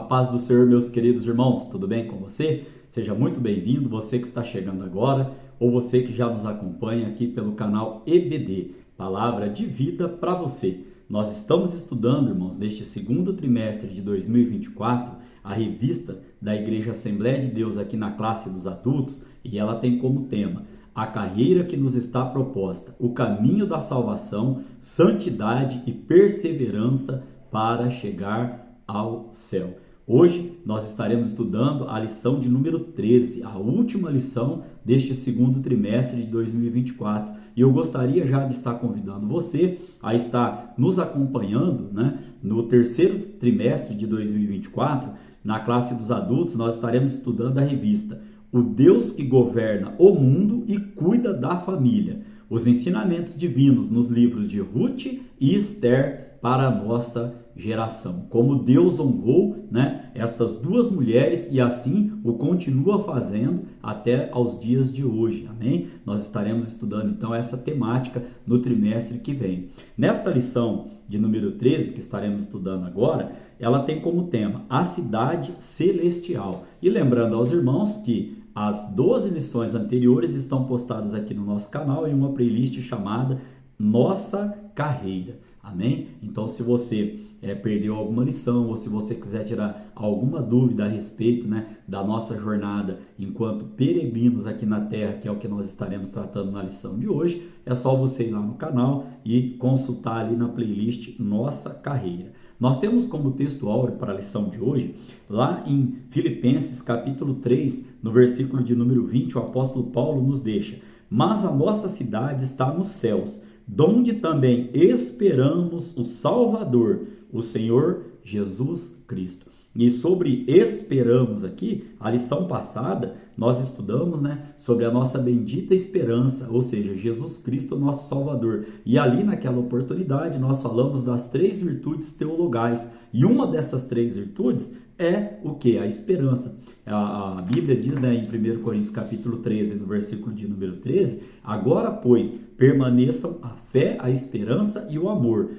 paz do Senhor, meus queridos irmãos, tudo bem com você? Seja muito bem-vindo, você que está chegando agora ou você que já nos acompanha aqui pelo canal EBD, Palavra de Vida para você. Nós estamos estudando, irmãos, neste segundo trimestre de 2024, a revista da Igreja Assembleia de Deus aqui na classe dos adultos, e ela tem como tema a carreira que nos está proposta, o caminho da salvação, santidade e perseverança para chegar ao céu. Hoje nós estaremos estudando a lição de número 13, a última lição deste segundo trimestre de 2024. E eu gostaria já de estar convidando você a estar nos acompanhando, no terceiro trimestre de 2024, na classe dos adultos. Nós estaremos estudando a revista O Deus que Governa o Mundo e Cuida da Família, os ensinamentos divinos nos livros de Ruth e Esther para a nossa geração. Como Deus honrou, essas duas mulheres e assim o continua fazendo até aos dias de hoje. Amém? Nós estaremos estudando então essa temática no trimestre que vem. Nesta lição de número 13 que estaremos estudando agora, ela tem como tema a cidade celestial. E lembrando aos irmãos que as 12 lições anteriores estão postadas aqui no nosso canal em uma playlist chamada Nossa Carreira. Amém? Então, se você perdeu alguma lição ou se você quiser tirar alguma dúvida a respeito da nossa jornada enquanto peregrinos aqui na Terra, que é o que nós estaremos tratando na lição de hoje, é só você ir lá no canal e consultar ali na playlist Nossa Carreira. Nós temos como texto áureo para a lição de hoje, lá em Filipenses capítulo 3, no versículo de número 20, o apóstolo Paulo nos deixa: mas a nossa cidade está nos céus, donde também esperamos o Salvador, o Senhor Jesus Cristo. E sobre esperamos aqui, a lição passada, nós estudamos sobre a nossa bendita esperança, ou seja, Jesus Cristo, nosso Salvador. E ali naquela oportunidade nós falamos das 3 virtudes teologais. E uma dessas 3 virtudes é o que? A esperança. A Bíblia diz em 1 Coríntios capítulo 13, no versículo de número 13, agora, pois, permaneçam a fé, a esperança e o amor.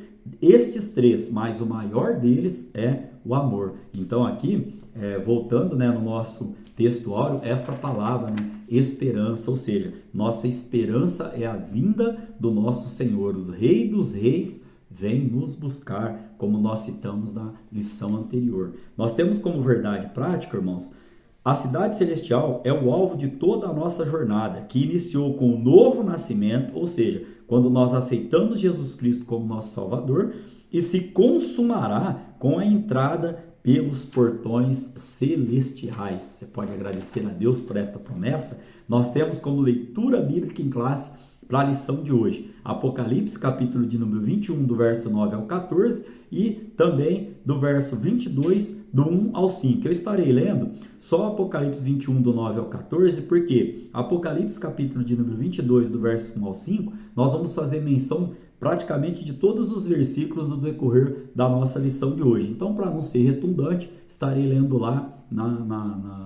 Estes 3, mas o maior deles é o amor. Então aqui, voltando no nosso texto áureo, esta palavra, esperança, ou seja, nossa esperança é a vinda do nosso Senhor, o Rei dos Reis vem nos buscar, como nós citamos na lição anterior. Nós temos como verdade prática, irmãos, a cidade celestial é o alvo de toda a nossa jornada, que iniciou com o novo nascimento, ou seja, quando nós aceitamos Jesus Cristo como nosso Salvador, e se consumará com a entrada pelos portões celestiais. Você pode agradecer a Deus por esta promessa. Nós temos como leitura bíblica em classe para a lição de hoje Apocalipse, capítulo de número 21, do verso 9 ao 14, e também do verso 22, do 1 ao 5. Eu estarei lendo só Apocalipse 21, do 9 ao 14, porque Apocalipse, capítulo de número 22, do verso 1 ao 5, nós vamos fazer menção praticamente de todos os versículos no decorrer da nossa lição de hoje. Então, para não ser redundante, estarei lendo lá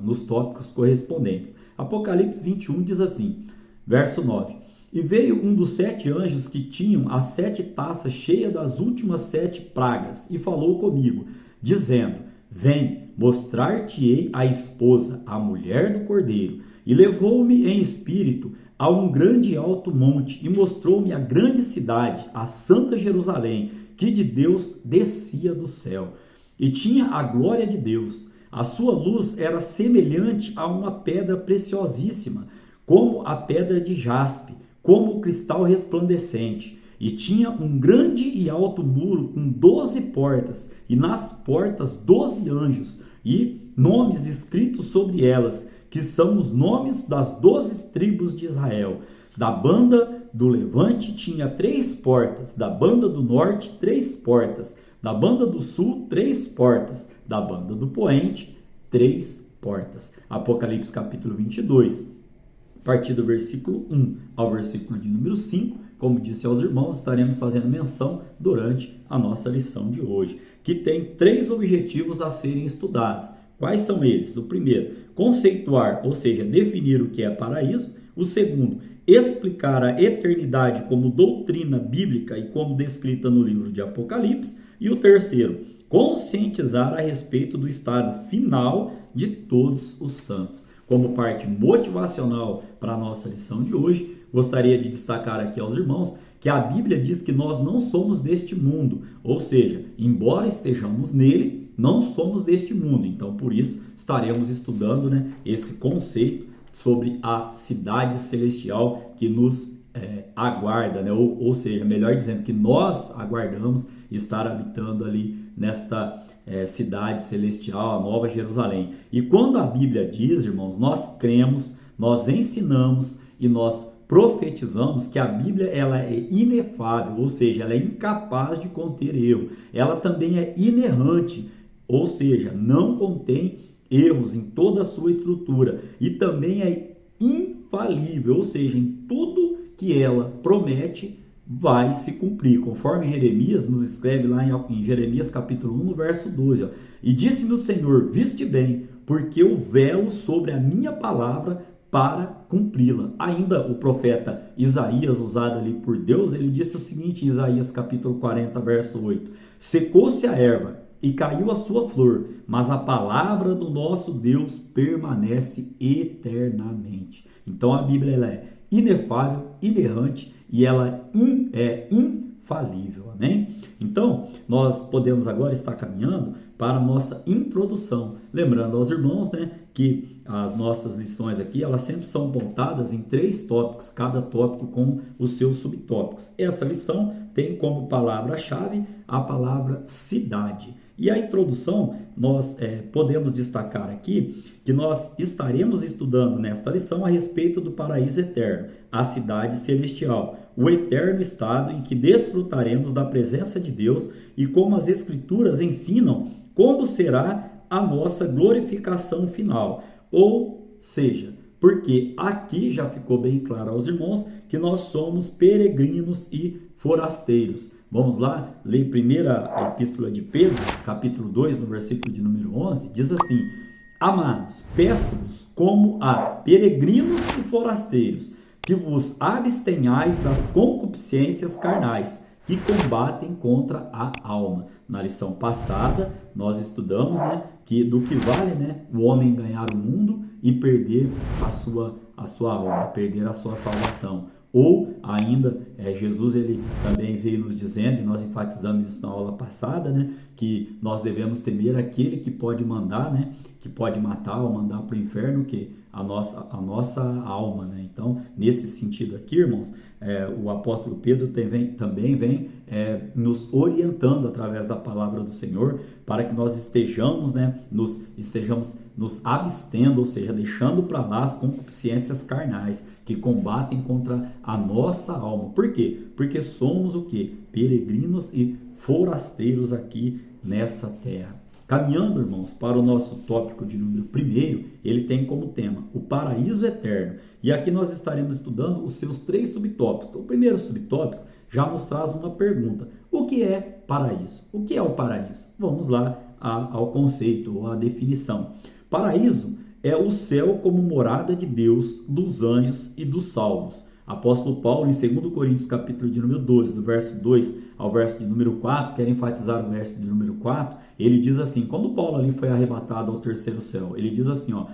nos tópicos correspondentes. Apocalipse 21 diz assim, verso 9: E veio um dos 7 anjos que tinham as 7 taças cheias das últimas 7 pragas, e falou comigo, dizendo: Vem, mostrar-te-ei a esposa, a mulher do Cordeiro. E levou-me em espírito a um grande e alto monte, e mostrou-me a grande cidade, a santa Jerusalém, que de Deus descia do céu. E tinha a glória de Deus. A sua luz era semelhante a uma pedra preciosíssima, como a pedra de jaspe, como o cristal resplandecente. E tinha um grande e alto muro com 12 portas, e nas portas 12 anjos, e nomes escritos sobre elas, que são os nomes das 12 tribos de Israel. Da banda do levante tinha 3 portas, da banda do norte 3 portas, da banda do sul 3 portas, da banda do poente 3 portas. Apocalipse capítulo 22, a partir do versículo 1 ao versículo de número 5, como disse aos irmãos, estaremos fazendo menção durante a nossa lição de hoje, que tem 3 objetivos a serem estudados. Quais são eles? O primeiro, conceituar, ou seja, definir o que é paraíso. O segundo, explicar a eternidade como doutrina bíblica e como descrita no livro de Apocalipse. E o terceiro, conscientizar a respeito do estado final de todos os santos. Como parte motivacional para a nossa lição de hoje, gostaria de destacar aqui aos irmãos que a Bíblia diz que nós não somos deste mundo, ou seja, embora estejamos nele, não somos deste mundo. Então, por isso, estaremos estudando, né, esse conceito sobre a cidade celestial que nos aguarda, né? Ou seja, melhor dizendo, que nós aguardamos estar habitando ali nesta cidade celestial, a Nova Jerusalém. E quando a Bíblia diz, irmãos, nós cremos, nós ensinamos e nós profetizamos que a Bíblia ela é inefável, ou seja, ela é incapaz de conter erro. Ela também é inerrante, ou seja, não contém erros em toda a sua estrutura. E também é infalível, ou seja, em tudo que ela promete vai se cumprir, conforme Jeremias nos escreve lá em Jeremias capítulo 1, no verso 12, ó. E disse-me o Senhor, viste bem, porque eu velo sobre a minha palavra para cumpri-la. Ainda o profeta Isaías, usado ali por Deus, ele disse o seguinte em Isaías capítulo 40, verso 8, secou-se a erva e caiu a sua flor, mas a palavra do nosso Deus permanece eternamente. Então a Bíblia ela é inefável, inerrante e ela é infalível, amém? Então, nós podemos agora estar caminhando para a nossa introdução. Lembrando aos irmãos, né, que as nossas lições aqui, elas sempre são pautadas em 3 tópicos, cada tópico com os seus subtópicos. Essa lição tem como palavra-chave a palavra cidade. E a introdução, nós podemos destacar aqui que nós estaremos estudando nesta lição a respeito do paraíso eterno, a cidade celestial, o eterno estado em que desfrutaremos da presença de Deus e como as Escrituras ensinam como será a nossa glorificação final. Ou seja, porque aqui já ficou bem claro aos irmãos que nós somos peregrinos e forasteiros. Vamos lá, ler a primeira epístola de Pedro, capítulo 2, no versículo de número 11, diz assim: amados, peço-vos como a peregrinos e forasteiros, que vos abstenhais das concupiscências carnais, que combatem contra a alma. Na lição passada, nós estudamos, né, que do que vale, né, o homem ganhar o mundo e perder a sua alma, perder a sua salvação. Ou ainda, Jesus ele também veio nos dizendo, e nós enfatizamos isso na aula passada, né, que nós devemos temer aquele que pode mandar, né, que pode matar ou mandar para o inferno, que a nossa alma, né? Então, nesse sentido aqui, irmãos, o apóstolo Pedro também vem nos orientando através da palavra do Senhor para que nós estejamos, né, estejamos nos abstendo, ou seja, deixando para lá as concupiscências carnais que combatem contra a nossa alma. Por quê? Porque somos o quê? Peregrinos e forasteiros aqui nessa terra. Caminhando, irmãos, para o nosso tópico de número 1, ele tem como tema o paraíso eterno. E aqui nós estaremos estudando os seus 3 subtópicos. O primeiro subtópico já nos traz uma pergunta: o que é paraíso? O que é o paraíso? Vamos lá ao conceito, ou à definição. Paraíso é o céu como morada de Deus, dos anjos e dos salvos. Apóstolo Paulo, em 2 Coríntios, capítulo de número 12, do verso 2 ao verso de número 4, quero enfatizar o verso de número 4, ele diz assim, quando Paulo ali foi arrebatado ao terceiro céu, ele diz assim, ó,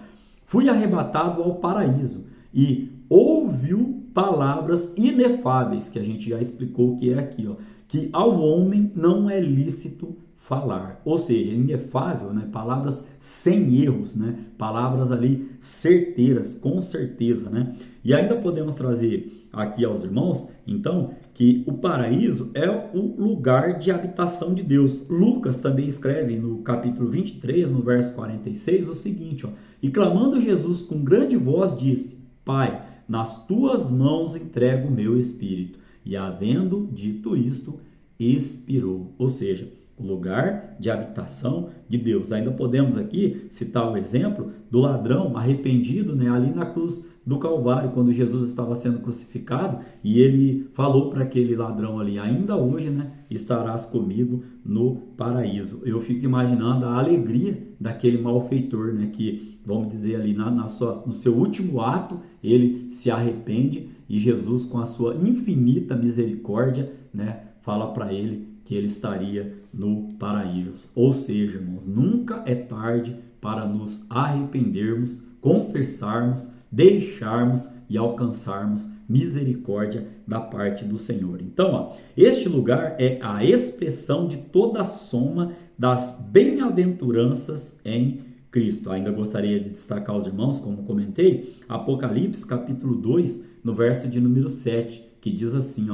fui arrebatado ao paraíso e ouviu palavras inefáveis, que a gente já explicou o que é aqui, ó, que ao homem não é lícito falar, ou seja, inefável, né? Palavras sem erros, né? Palavras ali certeiras, com certeza, né? E ainda podemos trazer aqui aos irmãos, então, que o paraíso é o lugar de habitação de Deus. Lucas também escreve no capítulo 23, no verso 46, o seguinte, ó, e clamando Jesus com grande voz disse, Pai, nas tuas mãos entrego o meu espírito. E havendo dito isto, expirou, ou seja, o lugar de habitação de Deus. Ainda podemos aqui citar o exemplo do ladrão arrependido, né, ali na cruz do Calvário, quando Jesus estava sendo crucificado, e ele falou para aquele ladrão ali, ainda hoje, né, estarás comigo no paraíso. Eu fico imaginando a alegria daquele malfeitor, né, que, vamos dizer ali, no seu último ato, ele se arrepende e Jesus, com a sua infinita misericórdia, né, fala para ele que ele estaria no paraíso. Ou seja, irmãos, nunca é tarde para nos arrependermos, confessarmos, deixarmos e alcançarmos misericórdia da parte do Senhor. Então, este lugar é a expressão de toda a soma das bem-aventuranças em Cristo. Ainda gostaria de destacar aos irmãos, como comentei, Apocalipse capítulo 2, no verso de número 7, que diz assim,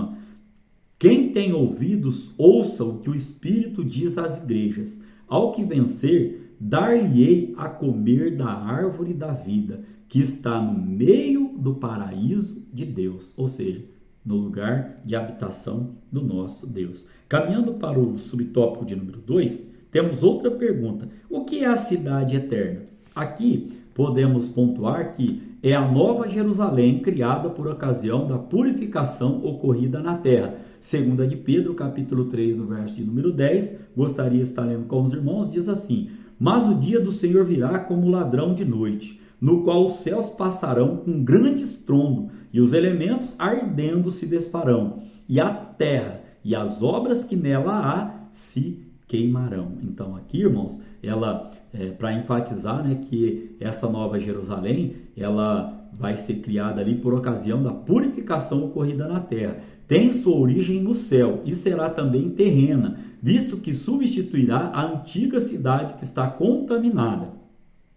quem tem ouvidos, ouça o que o Espírito diz às igrejas. Ao que vencer, dar-lhe-ei a comer da árvore da vida, que está no meio do paraíso de Deus, ou seja, no lugar de habitação do nosso Deus. Caminhando para o subtópico de número 2, temos outra pergunta. O que é a cidade eterna? Aqui podemos pontuar que é a nova Jerusalém criada por ocasião da purificação ocorrida na terra. Segunda de Pedro, capítulo 3, no verso de número 10, gostaria de estar lendo com os irmãos, diz assim: mas o dia do Senhor virá como ladrão de noite, no qual os céus passarão com grande estrondo, e os elementos ardendo se desfarão, e a terra e as obras que nela há se queimarão. Então aqui, irmãos, ela para enfatizar, que essa nova Jerusalém, ela vai ser criada ali por ocasião da purificação ocorrida na terra. Tem sua origem no céu e será também terrena, visto que substituirá a antiga cidade que está contaminada.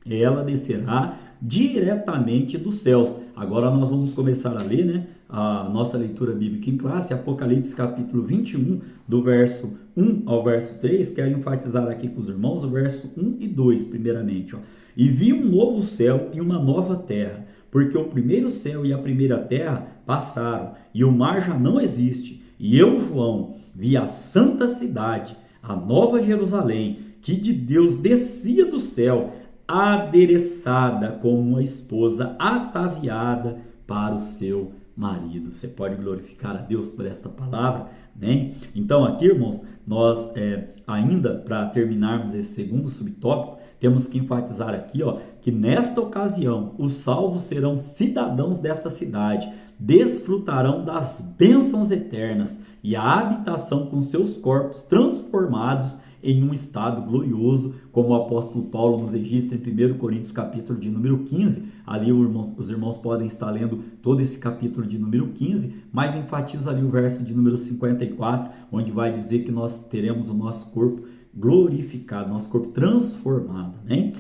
Ela descerá diretamente dos céus. Agora nós vamos começar a ler, a nossa leitura bíblica em classe, Apocalipse capítulo 21, do verso 1 ao verso 3. Quero enfatizar aqui com os irmãos o verso 1 e 2, primeiramente. E vi um novo céu e uma nova terra, porque o primeiro céu e a primeira terra passaram, e o mar já não existe. E eu, João, vi a santa cidade, a nova Jerusalém, que de Deus descia do céu, adereçada como uma esposa ataviada para o seu marido. Você pode glorificar a Deus por esta palavra, né? Então aqui, irmãos, nós ainda para terminarmos esse segundo subtópico, temos que enfatizar aqui, que nesta ocasião os salvos serão cidadãos desta cidade, desfrutarão das bênçãos eternas e a habitação com seus corpos transformados em um estado glorioso, como o apóstolo Paulo nos registra em 1 Coríntios capítulo de número 15. Ali os irmãos podem estar lendo todo esse capítulo de número 15, mas enfatiza ali o verso de número 54, onde vai dizer que nós teremos o nosso corpo glorificado, nosso corpo transformado, né?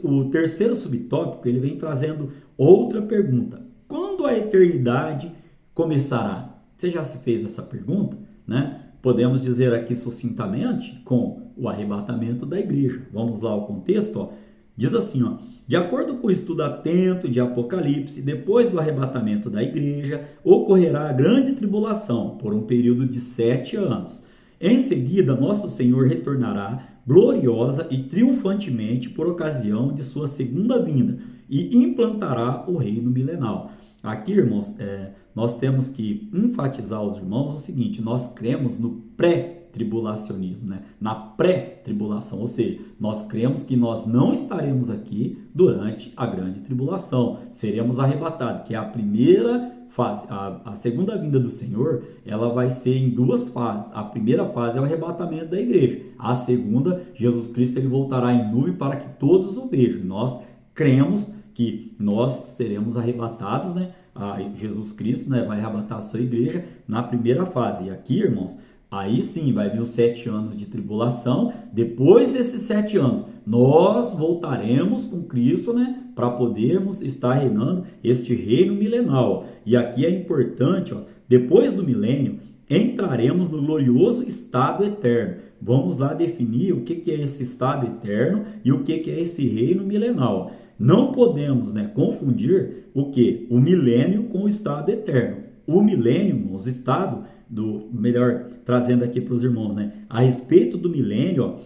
O terceiro subtópico, ele vem trazendo outra pergunta: quando a eternidade começará? Você já se fez essa pergunta, né? Podemos dizer aqui sucintamente com o arrebatamento da igreja. Vamos lá ao contexto, diz assim, de acordo com o estudo atento de Apocalipse, depois do arrebatamento da igreja, ocorrerá a grande tribulação por um período de 7 anos. Em seguida, nosso Senhor retornará gloriosa e triunfantemente por ocasião de sua segunda vinda e implantará o reino milenal. Aqui, irmãos, nós temos que enfatizar aos irmãos o seguinte: nós cremos no pré-tribulacionismo, na pré-tribulação, ou seja, nós cremos que nós não estaremos aqui durante a grande tribulação, seremos arrebatados, que é a primeira fase. A segunda vinda do Senhor, ela vai ser em 2 fases. A primeira fase é o arrebatamento da igreja, a segunda, Jesus Cristo ele voltará em nuvem para que todos o vejam. Nós cremos que nós seremos arrebatados, Jesus Cristo vai arrebatar a sua igreja na primeira fase. E aqui, irmãos, aí sim vai vir os 7 anos de tribulação. Depois desses 7 anos, nós voltaremos com Cristo, para podermos estar reinando este reino milenal. E aqui é importante, depois do milênio, entraremos no glorioso estado eterno. Vamos lá definir o que é esse estado eterno e o que é esse reino milenal. Não podemos confundir o que? O milênio com o estado eterno. O milênio, o estado trazendo aqui para os irmãos, a respeito do milênio,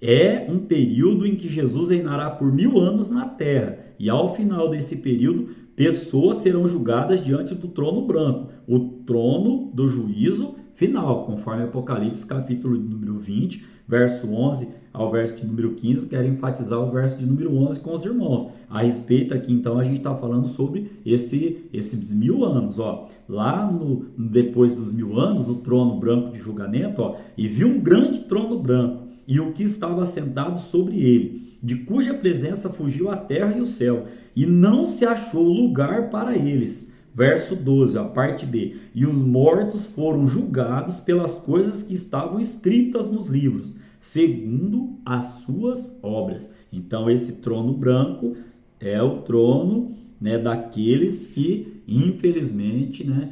é um período em que Jesus reinará por 1000 anos na terra. E ao final desse período, pessoas serão julgadas diante do trono branco, o trono do juízo final, conforme Apocalipse capítulo número 20, verso 11 ao verso de número 15, quero enfatizar o verso de número 11 com os irmãos. A respeito aqui, então, a gente está falando sobre esses 1000 anos, ó. Lá depois dos 1000 anos, o trono branco de julgamento, ó, e viu um grande trono branco, e o que estava assentado sobre ele, de cuja presença fugiu a terra e o céu, e não se achou lugar para eles. Verso 12, a parte B. E os mortos foram julgados pelas coisas que estavam escritas nos livros, segundo as suas obras. Então, esse trono branco é o trono, né, daqueles que, infelizmente, né,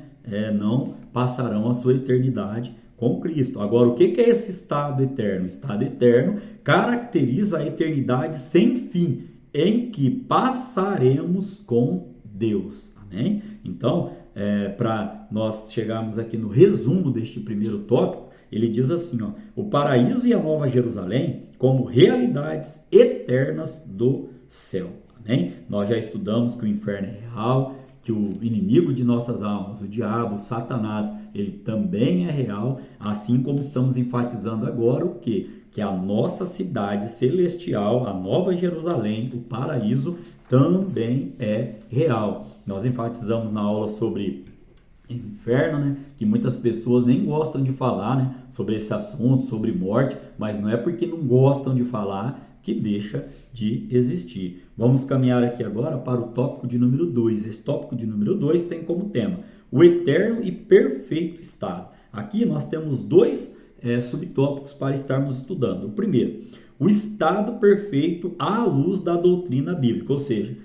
não passarão a sua eternidade com Cristo. Agora, o que é esse estado eterno? O estado eterno caracteriza a eternidade sem fim, em que passaremos com Deus. Amém? Então, para nós chegarmos aqui no resumo deste primeiro tópico, ele diz assim, ó, o paraíso e a Nova Jerusalém como realidades eternas do céu. Amém? Nós já estudamos que o inferno é real, que o inimigo de nossas almas, o diabo, o Satanás, ele também é real, assim como estamos enfatizando agora o quê? Que a nossa cidade celestial, a Nova Jerusalém, o paraíso, também é real. Nós enfatizamos na aula sobre inferno, né, que muitas pessoas nem gostam de falar, né, sobre esse assunto, sobre morte, mas não é porque não gostam de falar que deixa de existir. Vamos caminhar aqui agora para o tópico de número 2. Esse tópico de número 2 tem como tema o eterno e perfeito estado. Aqui nós temos dois subtópicos para estarmos estudando. O primeiro, o estado perfeito à luz da doutrina bíblica, ou seja,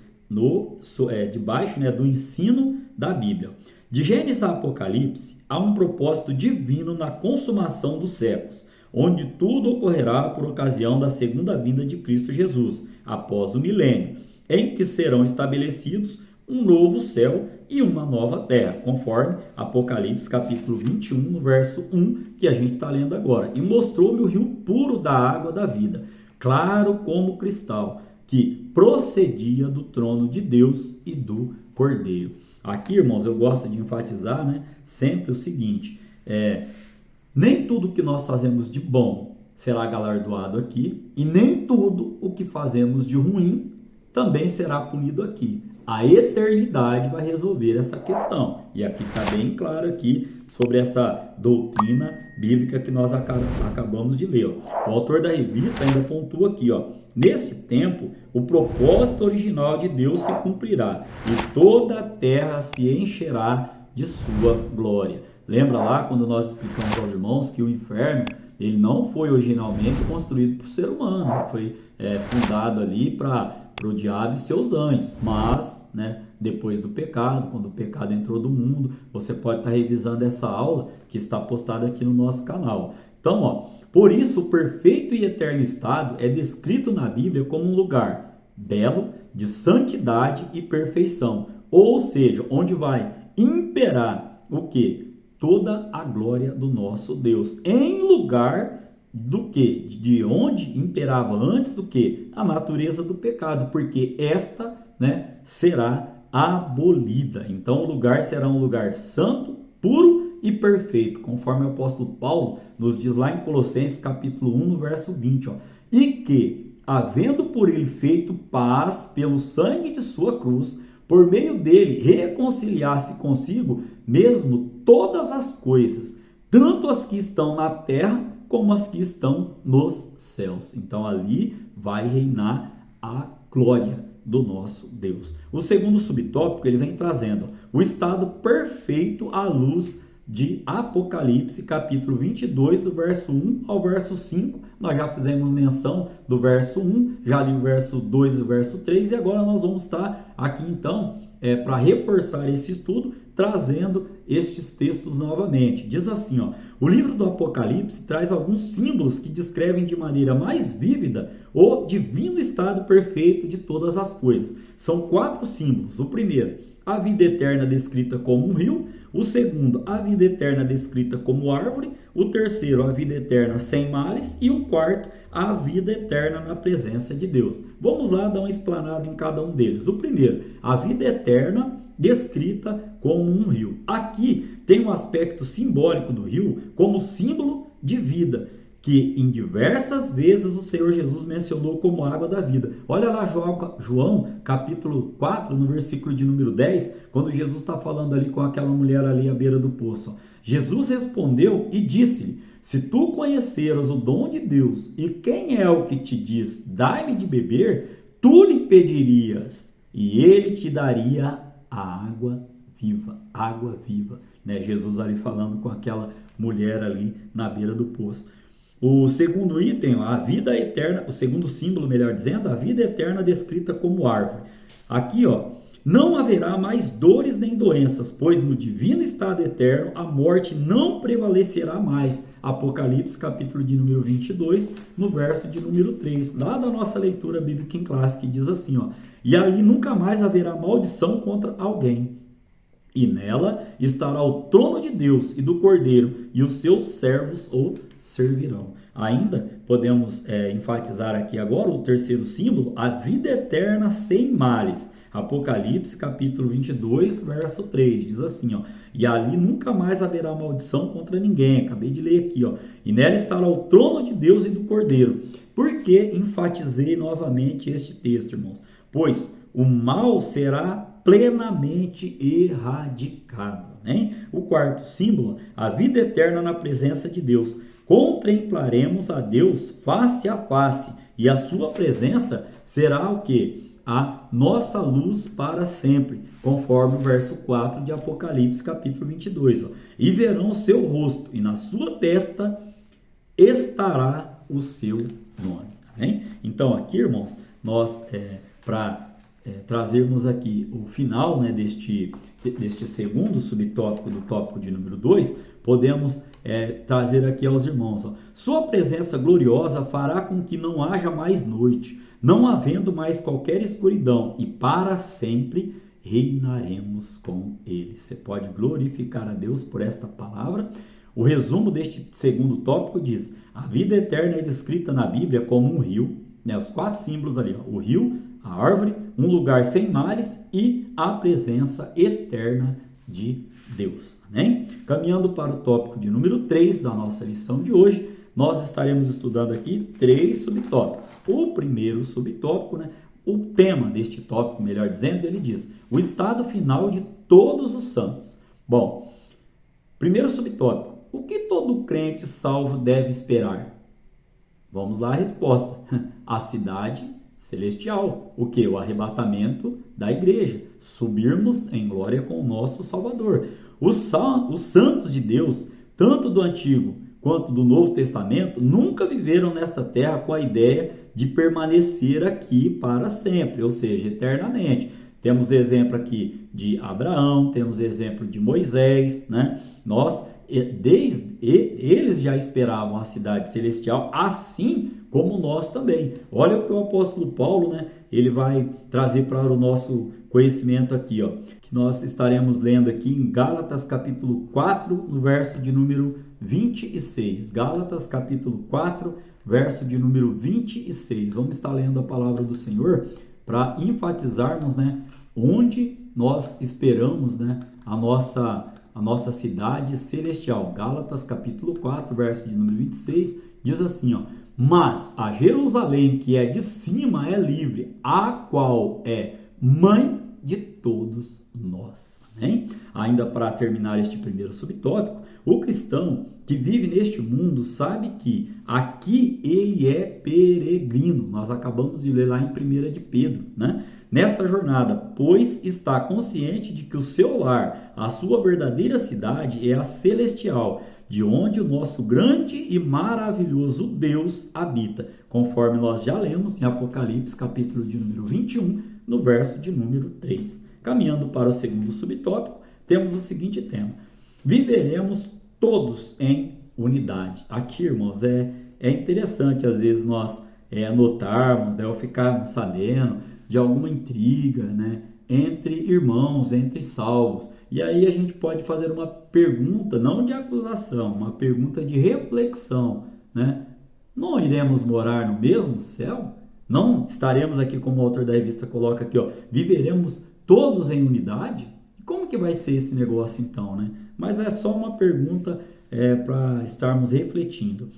debaixo, né, do ensino da Bíblia. De Gênesis a Apocalipse, há um propósito divino na consumação dos séculos, onde tudo ocorrerá por ocasião da segunda vinda de Cristo Jesus, após o milênio, em que serão estabelecidos um novo céu e uma nova terra, conforme Apocalipse capítulo 21, no verso 1, que a gente está lendo agora. E mostrou-me o rio puro da água da vida, claro como cristal, que procedia do trono de Deus e do Cordeiro. Aqui, irmãos, eu gosto de enfatizar, né, sempre o seguinte, nem tudo que nós fazemos de bom será galardoado aqui, e nem tudo o que fazemos de ruim também será punido aqui. A eternidade vai resolver essa questão. E aqui está bem claro aqui sobre essa doutrina bíblica que nós acabamos de ler. Ó. O autor da revista ainda pontua aqui, ó, nesse tempo, o propósito original de Deus se cumprirá e toda a terra se encherá de sua glória. Lembra lá quando nós explicamos aos irmãos que o inferno, ele não foi originalmente construído por ser humano, foi fundado ali para o diabo e seus anjos, mas, né, depois do pecado, quando o pecado entrou no mundo, você pode estar revisando essa aula que está postada aqui no nosso canal. Então, ó, por isso o perfeito e eterno estado é descrito na Bíblia como um lugar belo, de santidade e perfeição, ou seja, onde vai imperar o quê? Toda a glória do nosso Deus, em lugar do que? De onde imperava antes o que? A natureza do pecado, porque esta, né, será abolida. Então o lugar será um lugar santo, puro e perfeito, conforme o apóstolo Paulo nos diz lá em Colossenses capítulo 1, no verso 20, ó, e que, havendo por ele feito paz pelo sangue de sua cruz, por meio dele reconciliasse consigo mesmo todas as coisas, tanto as que estão na terra como as que estão nos céus. Então ali vai reinar a glória do nosso Deus. O segundo subtópico ele vem trazendo o estado perfeito à luz de Apocalipse, capítulo 22, do verso 1 ao verso 5. Nós já fizemos menção do verso 1, já li o verso 2 e o verso 3, e agora nós vamos estar aqui então para reforçar esse estudo, trazendo estes textos novamente. Diz assim, ó, o livro do Apocalipse traz alguns símbolos que descrevem de maneira mais vívida o divino estado perfeito de todas as coisas. São 4 símbolos. O primeiro, a vida eterna descrita como um rio. O segundo, a vida eterna descrita como árvore. O terceiro, a vida eterna sem males. E o quarto, a vida eterna na presença de Deus. Vamos lá dar uma explanada em cada um deles. O primeiro, a vida eterna descrita como um rio. Aqui tem um aspecto simbólico do rio como símbolo de vida. que em diversas vezes o Senhor Jesus mencionou como água da vida. Olha lá João capítulo 4, no versículo de número 10, quando Jesus está falando ali com aquela mulher ali à beira do poço. Jesus respondeu e disse-lhe: se tu conheceras o dom de Deus e quem é o que te diz, dai-me de beber, tu lhe pedirias e ele te daria a água viva, né? Jesus ali falando com aquela mulher ali na beira do poço. O segundo item, a vida eterna, o segundo símbolo, melhor dizendo, a vida eterna descrita como árvore. Aqui, não haverá mais dores nem doenças, pois no divino estado eterno a morte não prevalecerá mais. Apocalipse, capítulo de número 22, no verso de número 3, lá da nossa leitura bíblica em classe, que diz assim, e ali nunca mais haverá maldição contra alguém. E nela estará o trono de Deus e do Cordeiro, e os seus servos o servirão. Ainda podemos enfatizar aqui agora o terceiro símbolo, a vida eterna sem males. Apocalipse, capítulo 22, verso 3, diz assim, e ali nunca mais haverá maldição contra ninguém. Acabei de ler aqui, e nela estará o trono de Deus e do Cordeiro. Por que enfatizei novamente este texto, irmãos? Pois o mal será plenamente erradicado, né? O quarto símbolo, a vida eterna na presença de Deus. Contemplaremos a Deus face a face e a sua presença será o quê? A nossa luz para sempre, conforme o verso 4 de Apocalipse, capítulo 22. E verão o seu rosto e na sua testa estará o seu nome. Né? Então aqui, irmãos, nós, para trazermos aqui o final, né, deste segundo subtópico do tópico de número 2, podemos trazer aqui aos irmãos. Sua presença gloriosa fará com que não haja mais noite, não havendo mais qualquer escuridão, e para sempre reinaremos com ele. Você pode glorificar a Deus por esta palavra. O resumo deste segundo tópico diz: a vida eterna é descrita na Bíblia como um rio, né, os 4 símbolos ali, o rio, a árvore, um lugar sem males e a presença eterna de Deus. Né? Caminhando para o tópico de número 3 da nossa lição de hoje, nós estaremos estudando aqui 3 subtópicos. O primeiro subtópico, né, o tema deste tópico, melhor dizendo, ele diz: o estado final de todos os santos. Bom, primeiro subtópico: o que todo crente salvo deve esperar? Vamos lá a resposta: a cidade celestial. O que? O arrebatamento da igreja. Subirmos em glória com o nosso Salvador. Os santos de Deus, tanto do Antigo quanto do Novo Testamento, nunca viveram nesta terra com a ideia de permanecer aqui para sempre, ou seja, eternamente. Temos exemplo aqui de Abraão, temos exemplo de Moisés, né? Eles já esperavam a cidade celestial, assim como nós também. Olha o que o apóstolo Paulo, né, ele vai trazer para o nosso conhecimento aqui, que nós estaremos lendo aqui em Gálatas capítulo 4, no verso de número 26. Gálatas capítulo 4, verso de número 26. Vamos estar lendo a palavra do Senhor para enfatizarmos, né, onde nós esperamos, né, a nossa cidade celestial. Gálatas capítulo 4, verso de número 26, diz assim, mas a Jerusalém que é de cima é livre, a qual é mãe de todos nós. Amém? Ainda para terminar este primeiro subtópico, o cristão que vive neste mundo sabe que aqui ele é peregrino. Nós acabamos de ler lá em 1 de Pedro, né? Nesta jornada, pois está consciente de que o seu lar, a sua verdadeira cidade é a celestial, de onde o nosso grande e maravilhoso Deus habita, conforme nós já lemos em Apocalipse, capítulo de número 21, no verso de número 3. Caminhando para o segundo subtópico, temos o seguinte tema: viveremos todos em unidade. Aqui, irmãos, é interessante às vezes nós anotarmos, né, ou ficarmos sabendo de alguma intriga, né, entre irmãos, entre salvos. E aí a gente pode fazer uma pergunta, não de acusação, uma pergunta de reflexão, né? Não iremos morar no mesmo céu? Não estaremos aqui, como o autor da revista coloca aqui, viveremos todos em unidade? Como que vai ser esse negócio então, né? Mas é só uma pergunta para estarmos refletindo.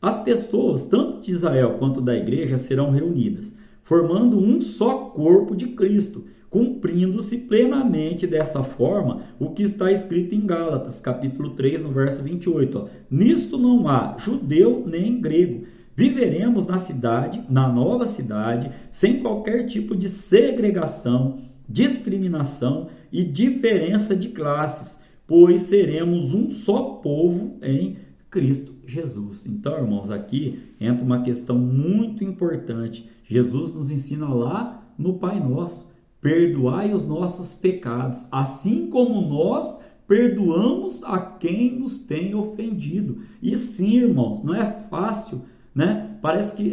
As pessoas, tanto de Israel quanto da igreja, serão reunidas, formando um só corpo de Cristo, cumprindo-se plenamente dessa forma o que está escrito em Gálatas, capítulo 3, no verso 28. Ó. Nisto não há judeu nem grego. Viveremos na cidade, na nova cidade, sem qualquer tipo de segregação, discriminação e diferença de classes, pois seremos um só povo em Cristo Jesus. Então, irmãos, aqui entra uma questão muito importante. Jesus nos ensina lá no Pai Nosso: perdoai os nossos pecados, assim como nós perdoamos a quem nos tem ofendido. E sim, irmãos, não é fácil, né? Parece que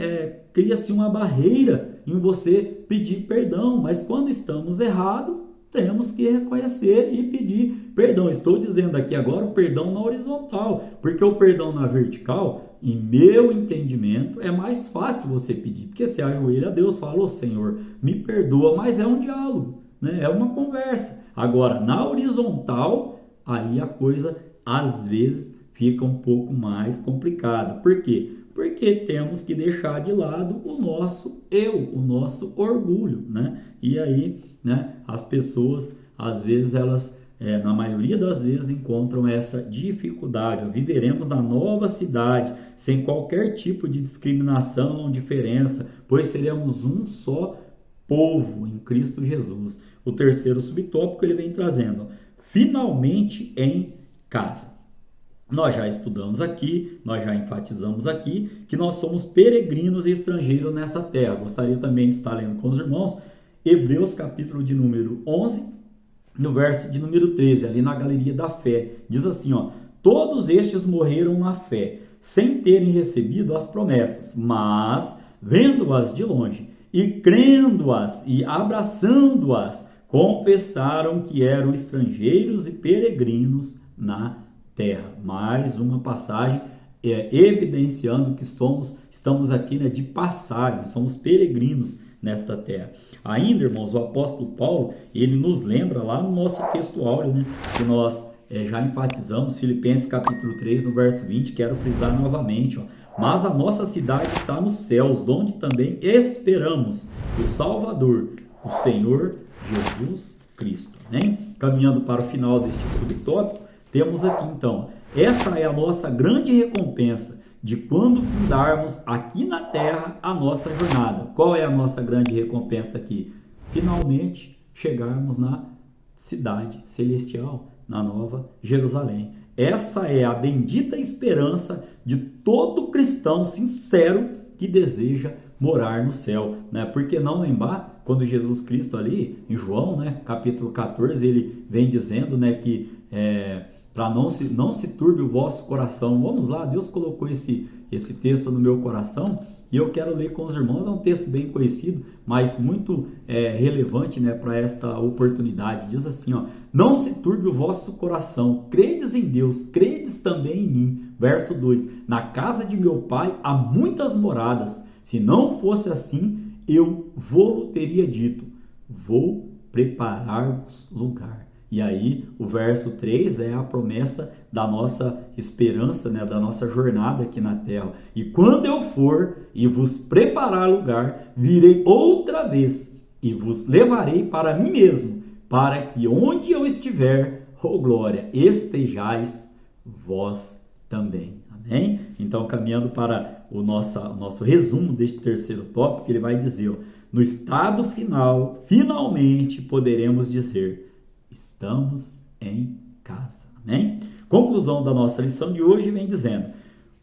cria-se uma barreira em você pedir perdão, mas quando estamos errados, temos que reconhecer e pedir perdão. Estou dizendo aqui agora o perdão na horizontal, porque o perdão na vertical, em meu entendimento, é mais fácil você pedir, porque você ajoelha a Deus, fala: ô Senhor, me perdoa, mas é um diálogo, né? É uma conversa. Agora, na horizontal, aí a coisa às vezes fica um pouco mais complicada. Por quê? Porque temos que deixar de lado o nosso eu, o nosso orgulho, né? E aí, né, as pessoas, às vezes, elas, na maioria das vezes, encontram essa dificuldade. Viveremos na nova cidade, sem qualquer tipo de discriminação ou diferença, pois seremos um só povo em Cristo Jesus. O terceiro subtópico ele vem trazendo: finalmente em casa. Nós já estudamos aqui, nós já enfatizamos aqui que nós somos peregrinos e estrangeiros nessa terra. Gostaria também de estar lendo com os irmãos Hebreus capítulo de número 11, no verso de número 13, ali na galeria da fé. Diz assim, ó: todos estes morreram na fé, sem terem recebido as promessas, mas vendo-as de longe e crendo-as e abraçando-as, confessaram que eram estrangeiros e peregrinos na terra. Mais uma passagem evidenciando que estamos aqui, né, de passagem, somos peregrinos nesta terra. Ainda, irmãos, o apóstolo Paulo, ele nos lembra lá no nosso texto áureo, né, que nós já enfatizamos, Filipenses capítulo 3, no verso 20, quero frisar novamente, ó: mas a nossa cidade está nos céus, onde também esperamos o Salvador, o Senhor Jesus Cristo. Né? Caminhando para o final deste subtópico, temos aqui então, essa é a nossa grande recompensa de quando fundarmos aqui na terra a nossa jornada. Qual é a nossa grande recompensa aqui? Finalmente chegarmos na cidade celestial, na Nova Jerusalém. Essa é a bendita esperança de todo cristão sincero que deseja morar no céu, né? Por que não lembrar quando Jesus Cristo ali em João, né, capítulo 14, ele vem dizendo, né, que para não se turbe o vosso coração. Vamos lá, Deus colocou esse texto no meu coração e eu quero ler com os irmãos. É um texto bem conhecido, mas muito relevante, né, para esta oportunidade. Diz assim, ó: não se turbe o vosso coração, credes em Deus, credes também em mim. Verso 2: na casa de meu pai há muitas moradas, se não fosse assim, eu vou teria dito, vou preparar-vos lugar. E aí, o verso 3 é a promessa da nossa esperança, né, da nossa jornada aqui na terra. E quando eu for e vos preparar lugar, virei outra vez e vos levarei para mim mesmo, para que onde eu estiver, ó glória, estejais vós também. Amém? Então, caminhando para o nosso resumo deste terceiro tópico, ele vai dizer, ó: no estado final, finalmente poderemos dizer: estamos em casa. Amém? Conclusão da nossa lição de hoje vem dizendo: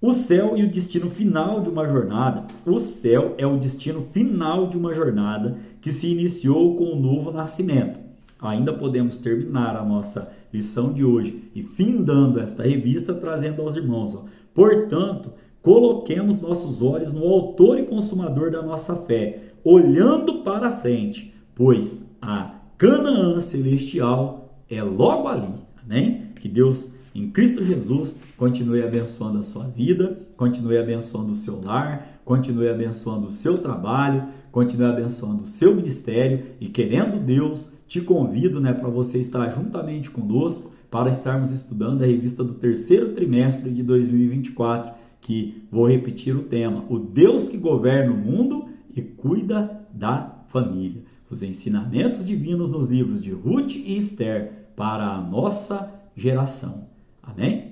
o céu e o destino final de uma jornada. O céu é o destino final de uma jornada que se iniciou com o novo nascimento. Ainda podemos terminar a nossa lição de hoje e findando esta revista trazendo aos irmãos, ó: portanto, coloquemos nossos olhos no autor e consumador da nossa fé, olhando para a frente, pois a Canaã celestial é logo ali. Amém? Que Deus, em Cristo Jesus, continue abençoando a sua vida, continue abençoando o seu lar, continue abençoando o seu trabalho, continue abençoando o seu ministério e, querendo Deus, te convido, né, para você estar juntamente conosco para estarmos estudando a revista do terceiro trimestre de 2024, que vou repetir o tema: o Deus que governa o mundo e cuida da família. Os ensinamentos divinos nos livros de Ruth e Esther para a nossa geração. Amém?